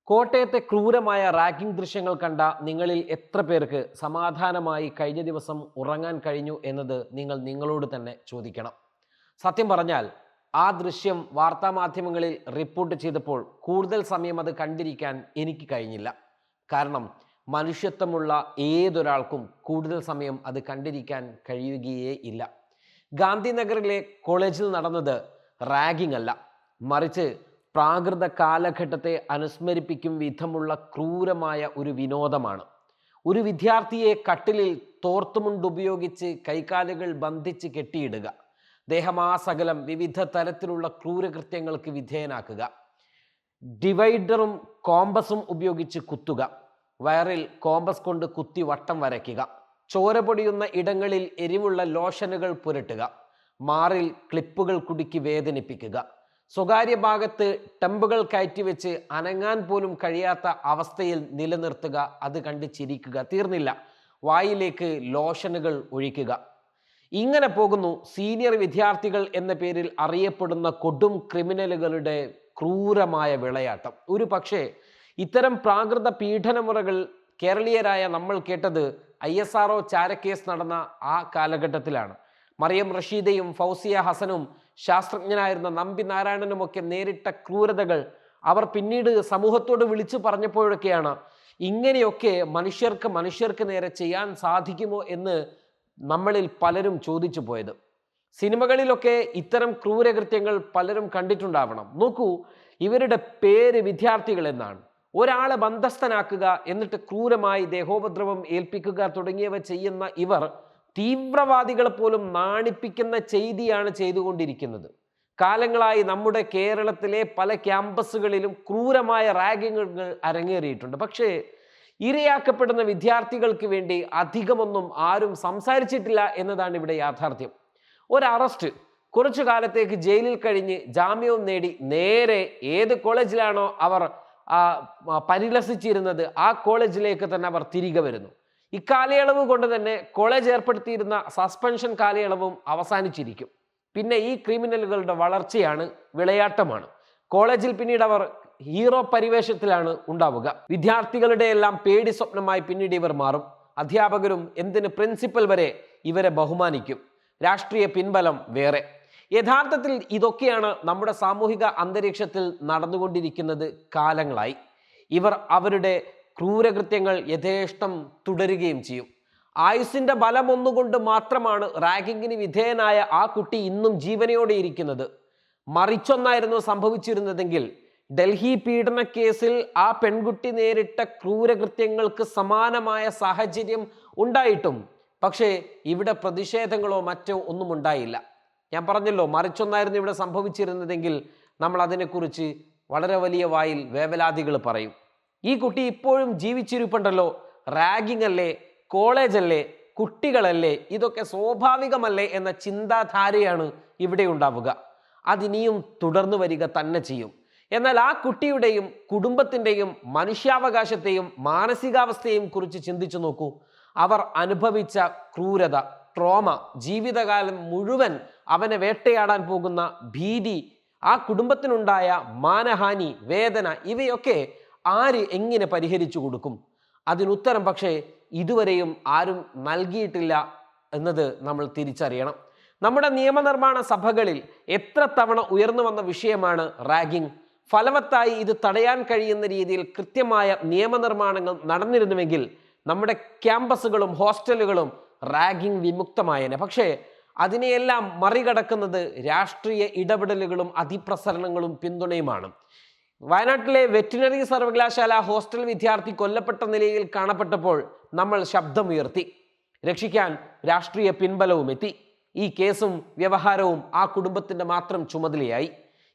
കോട്ടയത്തെ ക്രൂരമായ റാഗിംഗ് ദൃശ്യങ്ങൾ കണ്ട നിങ്ങളിൽ എത്ര പേർക്ക് സമാധാനമായി കഴിഞ്ഞ ദിവസം ഉറങ്ങാൻ കഴിഞ്ഞു എന്നത് നിങ്ങൾ നിങ്ങളോട് തന്നെ ചോദിക്കണം. സത്യം പറഞ്ഞാൽ ആ ദൃശ്യം വാർത്താമാധ്യമങ്ങളിൽ റിപ്പോർട്ട് ചെയ്തപ്പോൾ കൂടുതൽ സമയം അത് കണ്ടിരിക്കാൻ എനിക്ക് കഴിഞ്ഞില്ല. കാരണം മനുഷ്യത്വമുള്ള ഏതൊരാൾക്കും കൂടുതൽ സമയം അത് കണ്ടിരിക്കാൻ കഴിയുകയേ ഇല്ല. ഗാന്ധിനഗറിലെ കോളേജിൽ നടന്നത് റാഗിംഗ് അല്ല, മറിച്ച് പ്രാകൃത കാലഘട്ടത്തെ അനുസ്മരിപ്പിക്കും വിധമുള്ള ക്രൂരമായ ഒരു വിനോദമാണ്. ഒരു വിദ്യാർത്ഥിയെ കട്ടിലിൽ തോർത്തുമുണ്ടുപയോഗിച്ച് കൈകാലുകൾ ബന്ധിച്ച് കെട്ടിയിടുക, ദേഹമാസകലം വിവിധ തരത്തിലുള്ള ക്രൂരകൃത്യങ്ങൾക്ക് വിധേയനാക്കുക, ഡിവൈഡറും കോമ്പസും ഉപയോഗിച്ച് കുത്തുക, വയറിൽ കോമ്പസ് കൊണ്ട് കുത്തി വട്ടം വരയ്ക്കുക, ചോര പൊടിയുന്ന ഇടങ്ങളിൽ എരിവുള്ള ലോഷനുകൾ പുരട്ടുക, മാറിൽ ക്ലിപ്പുകൾ കുടുക്കി വേദനിപ്പിക്കുക, സ്വകാര്യ ഭാഗത്ത് ടെമ്പുകൾ കയറ്റിവെച്ച് അനങ്ങാൻ പോലും കഴിയാത്ത അവസ്ഥയിൽ നിലനിർത്തുക, അത് കണ്ട് ചിരിക്കുക, തീർന്നില്ല, വായിലേക്ക് ലോഷനുകൾ ഒഴിക്കുക. ഇങ്ങനെ പോകുന്നു സീനിയർ വിദ്യാർത്ഥികൾ എന്ന പേരിൽ അറിയപ്പെടുന്ന കൊടും ക്രിമിനലുകളുടെ ക്രൂരമായ വിളയാട്ടം. ഒരു പക്ഷേ ഇത്തരം പ്രാകൃത പീഡനമുറകൾ കേരളീയരായ നമ്മൾ കേട്ടത് ISRO ചാരക്കേസ് നടന്ന ആ കാലഘട്ടത്തിലാണ്. മറിയം റഷീദയും ഫൗസിയ ഹസനും ശാസ്ത്രജ്ഞനായിരുന്ന നമ്പി നാരായണനുമൊക്കെ നേരിട്ട ക്രൂരതകൾ അവർ പിന്നീട് സമൂഹത്തോട് വിളിച്ചു പറഞ്ഞപ്പോഴൊക്കെയാണ് ഇങ്ങനെയൊക്കെ മനുഷ്യർക്ക് നേരെ ചെയ്യാൻ സാധിക്കുമോ എന്ന് നമ്മളിൽ പലരും ചോദിച്ചു പോയത്. സിനിമകളിലൊക്കെ ഇത്തരം ക്രൂരകൃത്യങ്ങൾ പലരും കണ്ടിട്ടുണ്ടാവണം. നോക്കൂ, ഇവരുടെ പേര് വിദ്യാർത്ഥികൾ എന്നാണ്. ഒരാളെ ബന്ധസ്ഥനാക്കുക, എന്നിട്ട് ക്രൂരമായി ദേഹോപദ്രവം ഏൽപ്പിക്കുക തുടങ്ങിയവ ചെയ്യുന്ന ഇവർ തീവ്രവാദികളെ പോലും നാണിപ്പിക്കുന്ന ചെയ്തിയാണ് ചെയ്തുകൊണ്ടിരിക്കുന്നത്. കാലങ്ങളായി നമ്മുടെ കേരളത്തിലെ പല ക്യാമ്പസുകളിലും ക്രൂരമായ റാഗിങ്ങുകൾ അരങ്ങേറിയിട്ടുണ്ട്. പക്ഷേ ഇരയാക്കപ്പെടുന്ന വിദ്യാർത്ഥികൾക്ക് വേണ്ടി അധികമൊന്നും ആരും സംസാരിച്ചിട്ടില്ല എന്നതാണ് ഇവിടെ യാഥാർത്ഥ്യം. ഒരു അറസ്റ്റ്, കുറച്ചു കാലത്തേക്ക് ജയിലിൽ കഴിഞ്ഞ് ജാമ്യവും നേടി നേരെ ഏത് കോളേജിലാണോ അവർ പരിലസിച്ചിരുന്നത് ആ കോളേജിലേക്ക് തന്നെ അവർ തിരികെ വരുന്നു. ഇക്കാലയളവ് കൊണ്ട് തന്നെ കോളേജ് ഏർപ്പെടുത്തിയിരുന്ന സസ്പെൻഷൻ കാലയളവും അവസാനിച്ചിരിക്കും. പിന്നെ ഈ ക്രിമിനലുകളുടെ വളർച്ചയാണ്, വിളയാട്ടമാണ്. കോളേജിൽ പിന്നീട് അവർ ഹീറോ പരിവേഷത്തിലാണ് ഉണ്ടാവുക. വിദ്യാർത്ഥികളുടെ എല്ലാം പേടി സ്വപ്നമായി പിന്നീട് ഇവർ മാറും. അധ്യാപകരും എന്തിന് പ്രിൻസിപ്പൽ വരെ ഇവരെ ബഹുമാനിക്കും. രാഷ്ട്രീയ പിൻബലം വേറെ. യഥാർത്ഥത്തിൽ ഇതൊക്കെയാണ് നമ്മുടെ സാമൂഹിക അന്തരീക്ഷത്തിൽ നടന്നുകൊണ്ടിരിക്കുന്നത് കാലങ്ങളായി. ഇവർ അവരുടെ ക്രൂരകൃത്യങ്ങൾ യഥേഷ്ടം തുടരുകയും ചെയ്യും. ആയുസിന്റെ ബലം ഒന്നുകൊണ്ട് മാത്രമാണ് റാഗിങ്ങിന് വിധേയനായ ആ കുട്ടി ഇന്നും ജീവനോടെ ഇരിക്കുന്നത്. മറിച്ചൊന്നായിരുന്നു സംഭവിച്ചിരുന്നതെങ്കിൽ ഡൽഹി പീഡന കേസിൽ ആ പെൺകുട്ടി നേരിട്ട ക്രൂരകൃത്യങ്ങൾക്ക് സമാനമായ സാഹചര്യം ഉണ്ടായിട്ടും പക്ഷേ ഇവിടെ പ്രതിഷേധങ്ങളോ മറ്റോ ഒന്നും ഉണ്ടായില്ല. ഞാൻ പറഞ്ഞല്ലോ, മറിച്ചൊന്നായിരുന്നു ഇവിടെ സംഭവിച്ചിരുന്നതെങ്കിൽ നമ്മൾ അതിനെക്കുറിച്ച് വളരെ വലിയ വായിൽ വേവലാതികൾ പറയും. ഈ കുട്ടി ഇപ്പോഴും ജീവിച്ചിരിപ്പുണ്ടല്ലോ. റാഗിംഗ് അല്ലേ, കോളേജല്ലേ, കുട്ടികളല്ലേ, ഇതൊക്കെ സ്വാഭാവികമല്ലേ എന്ന ചിന്താധാരയാണ് ഇവിടെ ഉണ്ടാവുക. അതിനിയും തുടർന്നു വരിക തന്നെ ചെയ്യും. എന്നാൽ ആ കുട്ടിയുടെയും കുടുംബത്തിൻ്റെയും മനുഷ്യാവകാശത്തെയും മാനസികാവസ്ഥയെയും കുറിച്ച് ചിന്തിച്ചു നോക്കൂ. അവർ അനുഭവിച്ച ക്രൂരത, ട്രോമ, ജീവിതകാലം മുഴുവൻ അവനെ വേട്ടയാടാൻ പോകുന്ന ഭീതി, ആ കുടുംബത്തിനുണ്ടായ മാനഹാനി, വേദന, ഇവയൊക്കെ ആര് എങ്ങനെ പരിഹരിച്ചു കൊടുക്കും? അതിനുത്തരം പക്ഷേ ഇതുവരെയും ആരും നൽകിയിട്ടില്ല എന്നത് നമ്മൾ തിരിച്ചറിയണം. നമ്മുടെ നിയമനിർമ്മാണ സഭകളിൽ എത്ര തവണ ഉയർന്നു വന്ന വിഷയമാണ് റാഗിംഗ്. ഫലവത്തായി ഇത് തടയാൻ കഴിയുന്ന രീതിയിൽ കൃത്യമായ നിയമനിർമ്മാണങ്ങൾ നടന്നിരുന്നുവെങ്കിൽ നമ്മുടെ ക്യാമ്പസുകളും ഹോസ്റ്റലുകളും റാഗിംഗ് വിമുക്തമായേനെ. പക്ഷേ അതിനെയെല്ലാം മറികടക്കുന്നത് രാഷ്ട്രീയ ഇടപെടലുകളും അതിപ്രസരണങ്ങളും പിന്തുണയുമാണ്. വയനാട്ടിലെ വെറ്റിനറി സർവകലാശാല ഹോസ്റ്റൽ വിദ്യാർത്ഥി കൊല്ലപ്പെട്ട നിലയിൽ കാണപ്പെട്ടപ്പോൾ നമ്മൾ ശബ്ദമുയർത്തി. രക്ഷിക്കാൻ രാഷ്ട്രീയ പിൻബലവും എത്തി. ഈ കേസും വ്യവഹാരവും ആ കുടുംബത്തിന്റെ മാത്രം ചുമതലയായി.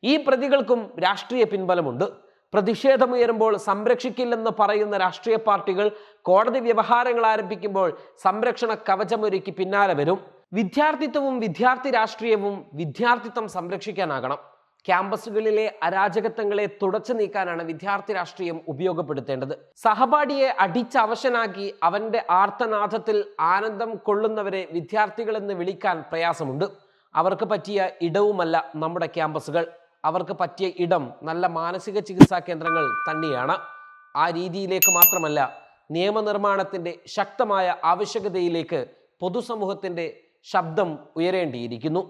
ഈ പ്രതികൾക്കും രാഷ്ട്രീയ പിൻബലമുണ്ട്. പ്രതിഷേധമുയരുമ്പോൾ സംരക്ഷിക്കില്ലെന്ന് പറയുന്ന രാഷ്ട്രീയ പാർട്ടികൾ കോടതി വ്യവഹാരങ്ങൾ ആരംഭിക്കുമ്പോൾ സംരക്ഷണ കവചമൊരുക്കി പിന്നാലെ വരും. വിദ്യാർത്ഥിത്വവും വിദ്യാർത്ഥി രാഷ്ട്രീയവും വിദ്യാർത്ഥിത്വം സംരക്ഷിക്കാനാകണം. ക്യാമ്പസുകളിലെ അരാജകത്വങ്ങളെ തുടച്ചു നീക്കാനാണ് വിദ്യാർത്ഥി രാഷ്ട്രീയം ഉപയോഗപ്പെടുത്തേണ്ടത്. സഹപാഠിയെ അടിച്ചവശനാക്കി അവന്റെ ആർത്തനാദത്തിൽ ആനന്ദം കൊള്ളുന്നവരെ വിദ്യാർത്ഥികളെന്ന് വിളിക്കാൻ പ്രയാസമുണ്ട്. അവർക്ക് പറ്റിയ ഇടവുമല്ല നമ്മുടെ ക്യാമ്പസുകൾ. അവർക്ക് പറ്റിയ ഇടം നല്ല മാനസിക ചികിത്സാ കേന്ദ്രങ്ങൾ തന്നെയാണ്. ആ രീതിയിലേക്ക് മാത്രമല്ല, നിയമനിർമ്മാണത്തിൻ്റെ ശക്തമായ ആവശ്യകതയിലേക്ക് പൊതുസമൂഹത്തിൻ്റെ ശബ്ദം ഉയരേണ്ടിയിരിക്കുന്നു.